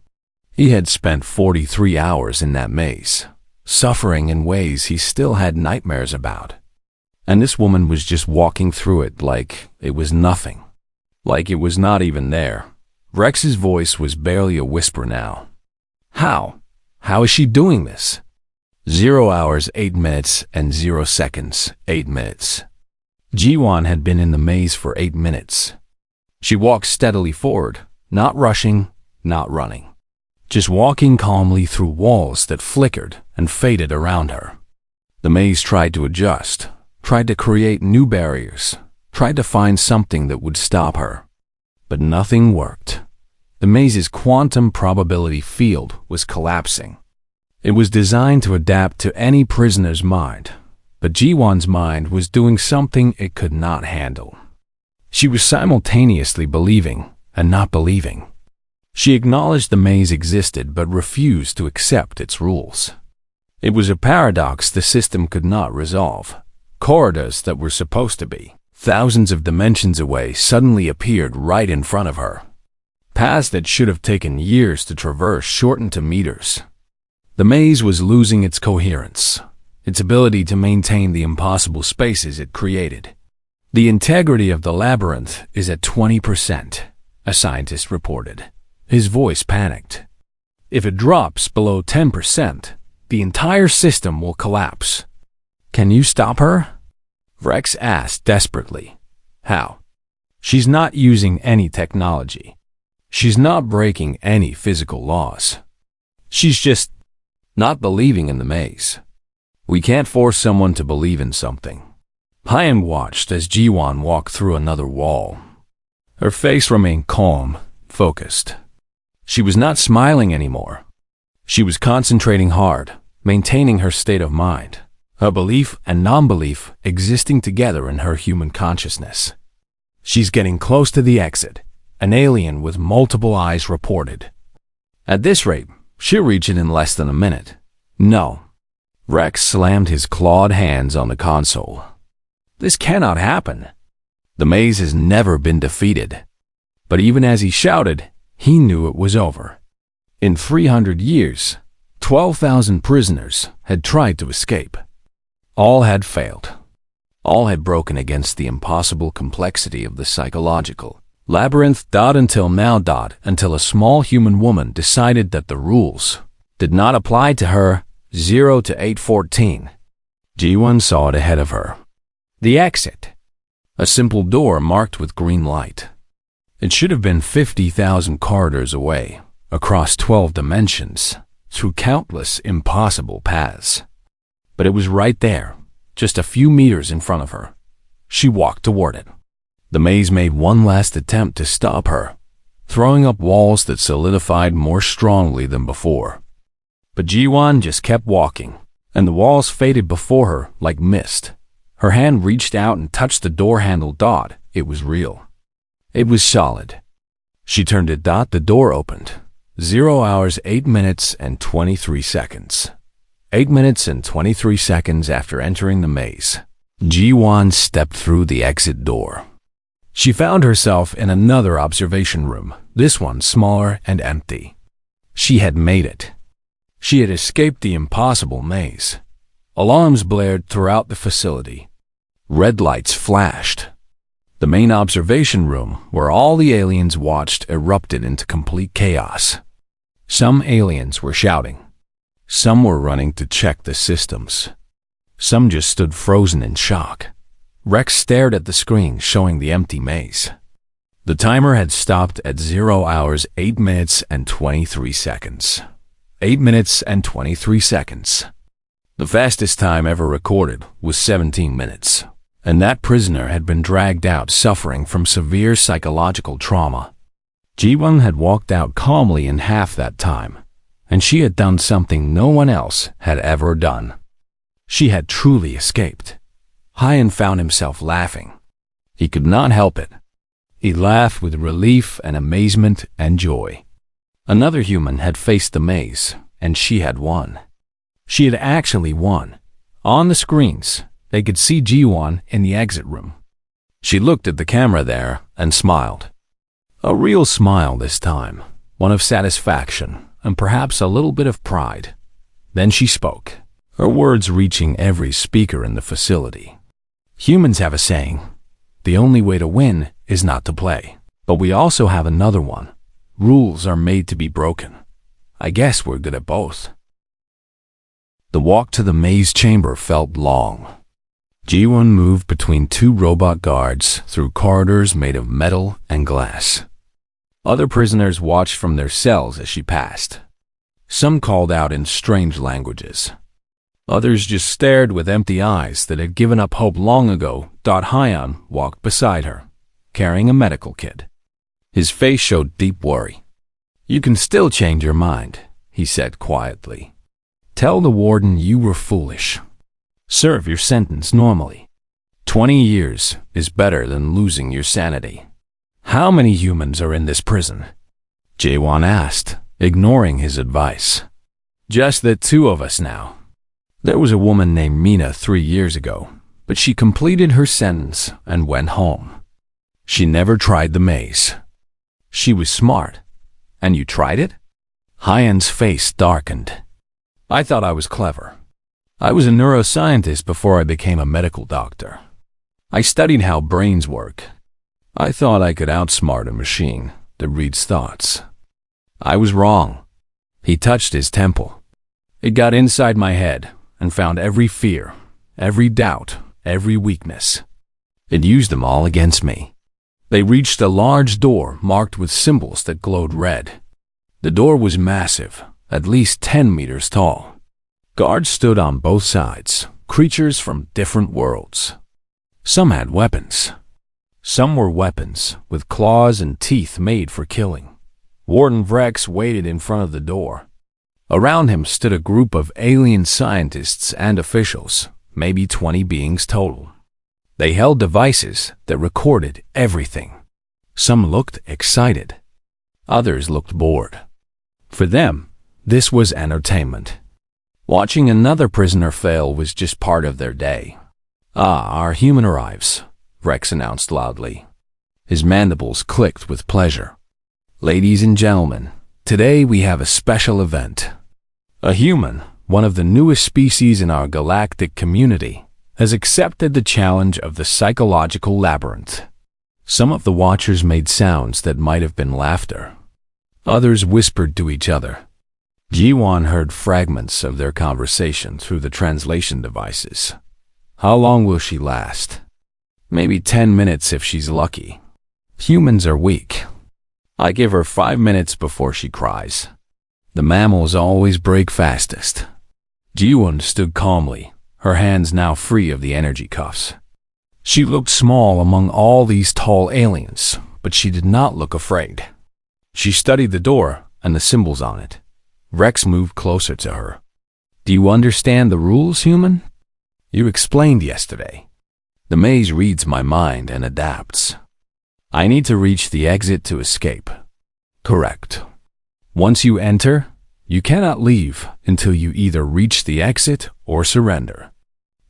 He had spent 43 hours in that maze, suffering in ways he still had nightmares about. And this woman was just walking through it like it was nothing. Like it was not even there. Rex's voice was barely a whisper now. "How? How is she doing this?" 0 hours, 8 minutes, and 0 seconds, 8 minutes. Ji-Wan had been in the maze for 8 minutes. She walked steadily forward, not rushing, not running. Just walking calmly through walls that flickered and faded around her. The maze tried to adjust, tried to create new barriers, tried to find something that would stop her. But nothing worked. The maze's quantum probability field was collapsing. It was designed to adapt to any prisoner's mind, but Ji-Wan's mind was doing something it could not handle. She was simultaneously believing and not believing. She acknowledged the maze existed but refused to accept its rules. It was a paradox the system could not resolve. Corridors that were supposed to be thousands of dimensions away suddenly appeared right in front of her. Paths that should have taken years to traverse shortened to meters. The maze was losing its coherence, its ability to maintain the impossible spaces it created. "The integrity of the labyrinth is at 20%, a scientist reported. His voice panicked. "If it drops below 10%, the entire system will collapse." "Can you stop her?" Rex asked desperately. "How?" "She's not using any technology. She's not breaking any physical laws. She's just not believing in the maze. We can't force someone to believe in something." Hyen watched as Ji-Wan walked through another wall. Her face remained calm, focused. She was not smiling anymore. She was concentrating hard, maintaining her state of mind, her belief and non-belief existing together in her human consciousness. "She's getting close to the exit," an alien with multiple eyes reported. "At this rate, she'll reach it in less than a minute." "No." Rex slammed his clawed hands on the console. "This cannot happen. The maze has never been defeated." But even as he shouted, he knew it was over. In 300 years, 12,000 prisoners had tried to escape. All had failed. All had broken against the impossible complexity of the psychological labyrinth. Until now. Until a small human woman decided that the rules did not apply to her. 0 to 814. Ji-Wan saw it ahead of her. The exit. A simple door marked with green light. It should have been 50,000 corridors away, across 12 dimensions, through countless impossible paths. But it was right there, just a few meters in front of her. She walked toward it. The maze made one last attempt to stop her, throwing up walls that solidified more strongly than before. But Ji-won just kept walking, and the walls faded before her like mist. Her hand reached out and touched the door handle. It was real. It was solid. She turned it. The door opened. 0 hours, 8 minutes, and 23 seconds. 8 minutes and 23 seconds after entering the maze, Ji-won stepped through the exit door. She found herself in another observation room, this one smaller and empty. She had made it. She had escaped the impossible maze. Alarms blared throughout the facility. Red lights flashed. The main observation room, where all the aliens watched, erupted into complete chaos. Some aliens were shouting. Some were running to check the systems. Some just stood frozen in shock. Rex stared at the screen showing the empty maze. The timer had stopped at 0 hours, 8 minutes, and 23 seconds. 8 minutes and 23 seconds. The fastest time ever recorded was 17 minutes, and that prisoner had been dragged out suffering from severe psychological trauma. Ji-won had walked out calmly in half that time, and she had done something no one else had ever done. She had truly escaped. Hyan found himself laughing. He could not help it. He laughed with relief and amazement and joy. Another human had faced the maze, and she had won. She had actually won. On the screens, they could see Ji-won in the exit room. She looked at the camera there and smiled. A real smile this time, one of satisfaction and perhaps a little bit of pride. Then she spoke, her words reaching every speaker in the facility. Humans have a saying, the only way to win is not to play. But we also have another one. Rules are made to be broken. I guess we're good at both. The walk to the maze chamber felt long. Ji-won moved between two robot guards through corridors made of metal and glass. Other prisoners watched from their cells as she passed. Some called out in strange languages. Others just stared with empty eyes that had given up hope long ago. Hyan walked beside her, carrying a medical kit. His face showed deep worry. You can still change your mind, he said quietly. Tell the warden you were foolish. Serve your sentence normally. 20 years is better than losing your sanity. How many humans are in this prison? Ji-won asked, ignoring his advice. Just the two of us now. There was a woman named Mina 3 years ago, but she completed her sentence and went home. She never tried the maze. She was smart. And you tried it? Hyan's face darkened. I thought I was clever. I was a neuroscientist before I became a medical doctor. I studied how brains work. I thought I could outsmart a machine that reads thoughts. I was wrong. He touched his temple. It got inside my head and found every fear, every doubt, every weakness. It used them all against me. They reached a large door marked with symbols that glowed red. The door was massive, at least 10 meters tall. Guards stood on both sides, creatures from different worlds. Some had weapons. Some were weapons with claws and teeth made for killing. Warden Vrex waited in front of the door. Around him stood a group of alien scientists and officials, maybe 20 beings total. They held devices that recorded everything. Some looked excited. Others looked bored. For them, this was entertainment. Watching another prisoner fail was just part of their day. Ah, our human arrives, Rex announced loudly. His mandibles clicked with pleasure. Ladies and gentlemen, today we have a special event. A human, one of the newest species in our galactic community, has accepted the challenge of the psychological labyrinth. Some of the watchers made sounds that might have been laughter. Others whispered to each other. Ji-won heard fragments of their conversation through the translation devices. How long will she last? Maybe 10 minutes if she's lucky. Humans are weak. I give her 5 minutes before she cries. The mammals always break fastest. Ji-won stood calmly, her hands now free of the energy cuffs. She looked small among all these tall aliens, but she did not look afraid. She studied the door and the symbols on it. Rex moved closer to her. Do you understand the rules, human? You explained yesterday. The maze reads my mind and adapts. I need to reach the exit to escape. Correct. Once you enter, you cannot leave until you either reach the exit or surrender.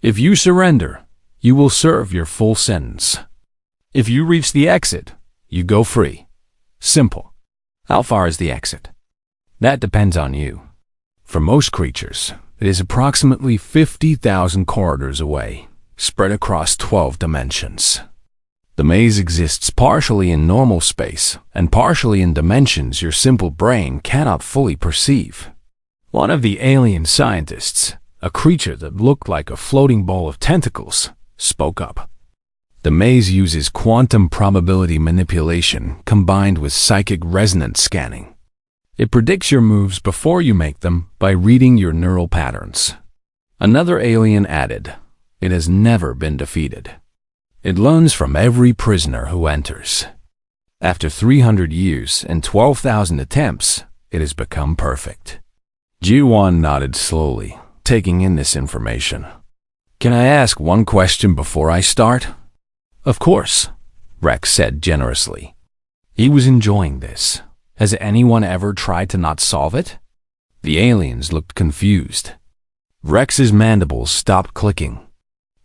If you surrender, you will serve your full sentence. If you reach the exit, you go free. Simple. How far is the exit? That depends on you. For most creatures, it is approximately 50,000 corridors away, spread across 12 dimensions. The maze exists partially in normal space and partially in dimensions your simple brain cannot fully perceive. One of the alien scientists, a creature that looked like a floating ball of tentacles, spoke up. The maze uses quantum probability manipulation combined with psychic resonance scanning. It predicts your moves before you make them by reading your neural patterns. Another alien added, it has never been defeated. It learns from every prisoner who enters. After 300 years and 12,000 attempts, it has become perfect. Ji-won nodded slowly, taking in this information. Can I ask one question before I start? Of course, Rex said generously. He was enjoying this. Has anyone ever tried to not solve it? The aliens looked confused. Rex's mandibles stopped clicking.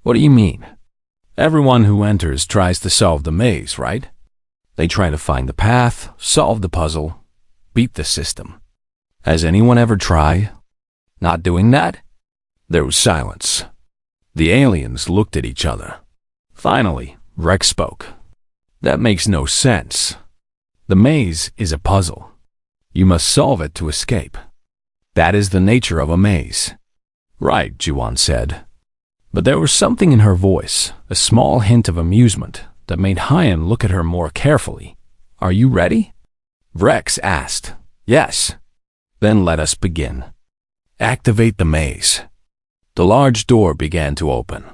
What do you mean? Everyone who enters tries to solve the maze, right? They try to find the path, solve the puzzle, beat the system. Has anyone ever tried not doing that? There was silence. The aliens looked at each other. Finally, Rex spoke. That makes no sense. The maze is a puzzle. You must solve it to escape. That is the nature of a maze. Right, Ji-won said. But there was something in her voice, a small hint of amusement, that made Hyan look at her more carefully. Are you ready? Rex asked. Yes. Then let us begin. Activate the maze. The large door began to open.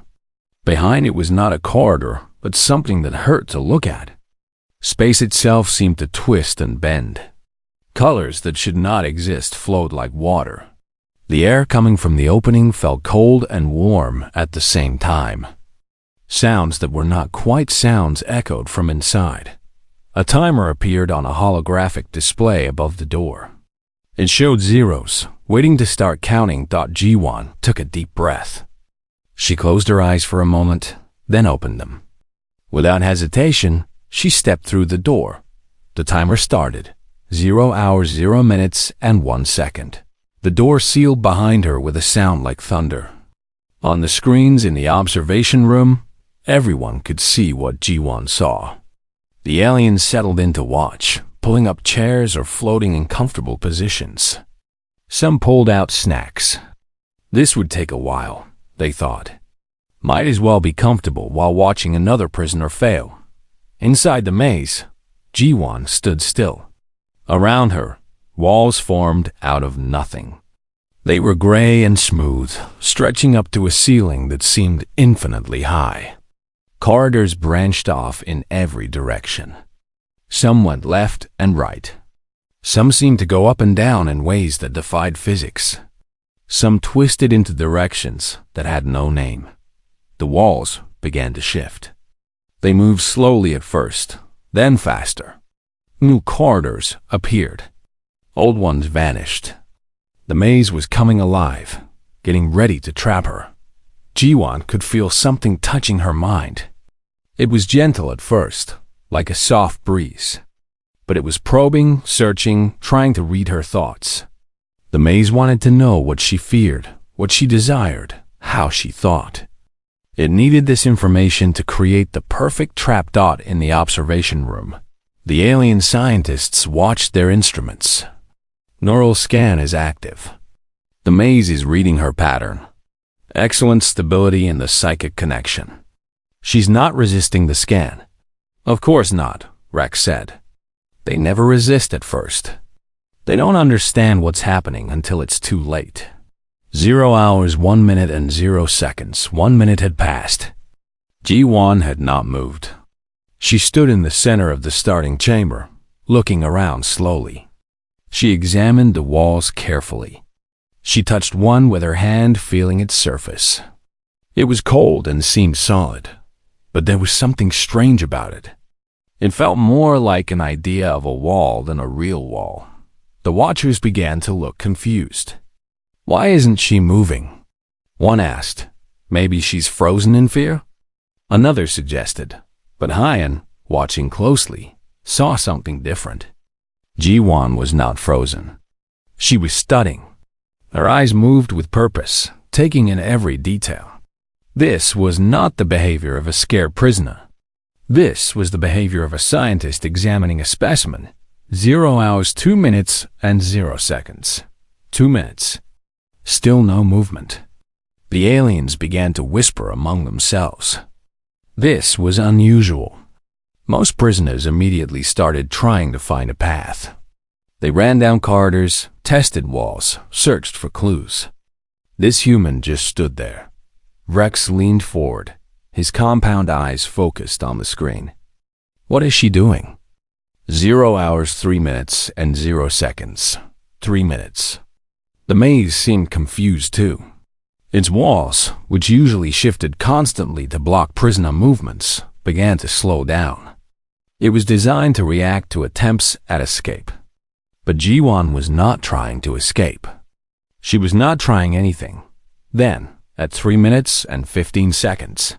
Behind it was not a corridor, but something that hurt to look at. Space itself seemed to twist and bend. Colors that should not exist flowed like water. The air coming from the opening felt cold and warm at the same time. Sounds that were not quite sounds echoed from inside. A timer appeared on a holographic display above the door. It showed zeros, waiting to start counting. Ji-won took a deep breath. She closed her eyes for a moment, then opened them. Without hesitation, she stepped through the door. The timer started. 0 hours, 0 minutes, and 1 second. The door sealed behind her with a sound like thunder. On the screens in the observation room, everyone could see what Ji-won saw. The aliens settled in to watch, pulling up chairs or floating in comfortable positions. Some pulled out snacks. This would take a while, they thought. Might as well be comfortable while watching another prisoner fail. Inside the maze, Ji-won stood still. Around her, walls formed out of nothing. They were gray and smooth, stretching up to a ceiling that seemed infinitely high. Corridors branched off in every direction. Some went left and right. Some seemed to go up and down in ways that defied physics. Some twisted into directions that had no name. The walls began to shift. They moved slowly at first, then faster. New corridors appeared. Old ones vanished. The maze was coming alive, getting ready to trap her. Ji-won could feel something touching her mind. It was gentle at first, like a soft breeze. But it was probing, searching, trying to read her thoughts. The maze wanted to know what she feared, what she desired, how she thought. It needed this information to create the perfect trap. In the observation room, the alien scientists watched their instruments. Neural scan is active. The maze is reading her pattern. Excellent stability in the psychic connection. She's not resisting the scan. Of course not, Rex said. They never resist at first. They don't understand what's happening until it's too late. 0 hours, 1 minute, and 0 seconds. 1 minute had passed. Ji-won had not moved. She stood in the center of the starting chamber, looking around slowly. She examined the walls carefully. She touched one with her hand, feeling its surface. It was cold and seemed solid, but there was something strange about it. It felt more like an idea of a wall than a real wall. The watchers began to look confused. Why isn't she moving? One asked. Maybe she's frozen in fear? Another suggested, but Hyan, watching closely, saw something different. Ji-won was not frozen. She was studying. Her eyes moved with purpose, taking in every detail. This was not the behavior of a scared prisoner. This was the behavior of a scientist examining a specimen. 0 hours, 2 minutes, and 0 seconds. 2 minutes. Still no movement. The aliens began to whisper among themselves. This was unusual. Most prisoners immediately started trying to find a path. They ran down corridors, tested walls, searched for clues. This human just stood there. Rex leaned forward, his compound eyes focused on the screen. What is she doing? 0 hours, 3 minutes, and 0 seconds. 3 minutes. The maze seemed confused too. Its walls, which usually shifted constantly to block prisoner movements, began to slow down. It was designed to react to attempts at escape. But Ji-won was not trying to escape. She was not trying anything. Then, at 3 minutes and 15 seconds,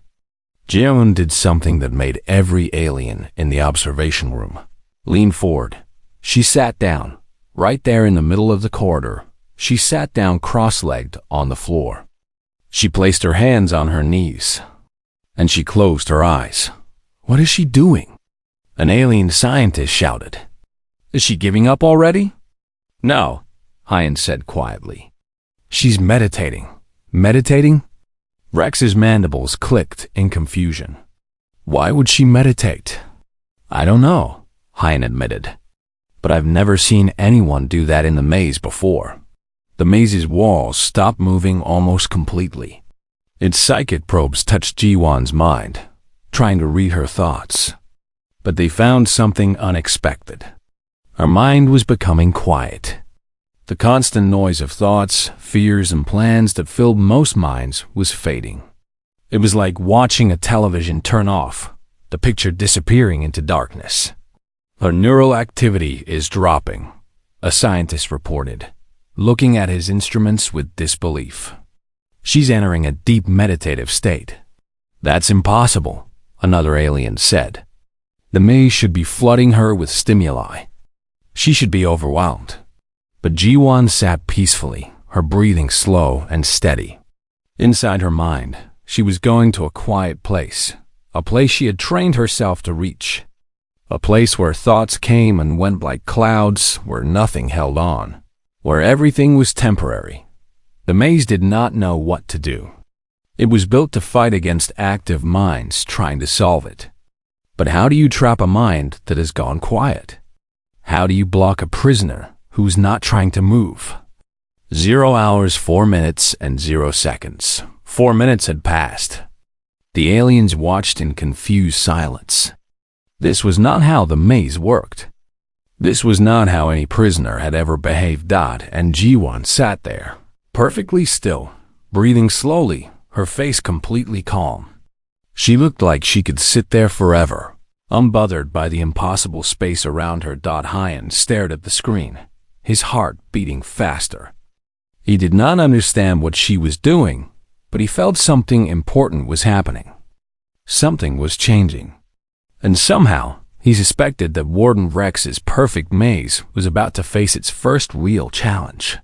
Ji-won did something that made every alien in the observation room lean forward. She sat down, right there in the middle of the corridor. She sat down cross-legged on the floor. She placed her hands on her knees, and she closed her eyes. What is she doing? An alien scientist shouted. Is she giving up already? No, Hyan said quietly. She's meditating. Meditating? Rex's mandibles clicked in confusion. Why would she meditate? I don't know, Hyan admitted. But I've never seen anyone do that in the maze before. The maze's walls stopped moving almost completely. Its psychic probes touched Ji-won's mind, trying to read her thoughts. But they found something unexpected. Her mind was becoming quiet. The constant noise of thoughts, fears, and plans that filled most minds was fading. It was like watching a television turn off, the picture disappearing into darkness. Her neural activity is dropping, a scientist reported, looking at his instruments with disbelief. She's entering a deep meditative state. That's impossible, another alien said. The maze should be flooding her with stimuli. She should be overwhelmed. But Ji-won sat peacefully, her breathing slow and steady. Inside her mind, she was going to a quiet place, a place she had trained herself to reach. A place where thoughts came and went like clouds, where nothing held on, where everything was temporary. The maze did not know what to do. It was built to fight against active minds trying to solve it. But how do you trap a mind that has gone quiet? How do you block a prisoner who's not trying to move? 0 hours, 4 minutes, and 0 seconds. 4 minutes had passed. The aliens watched in confused silence. This was not how the maze worked. This was not how any prisoner had ever behaved. And Ji-won sat there, perfectly still, breathing slowly, her face completely calm. She looked like she could sit there forever, unbothered by the impossible space around her. Hyan stared at the screen, his heart beating faster. He did not understand what she was doing, but he felt something important was happening. Something was changing. And somehow, he suspected that Warden Rex's perfect maze was about to face its first real challenge.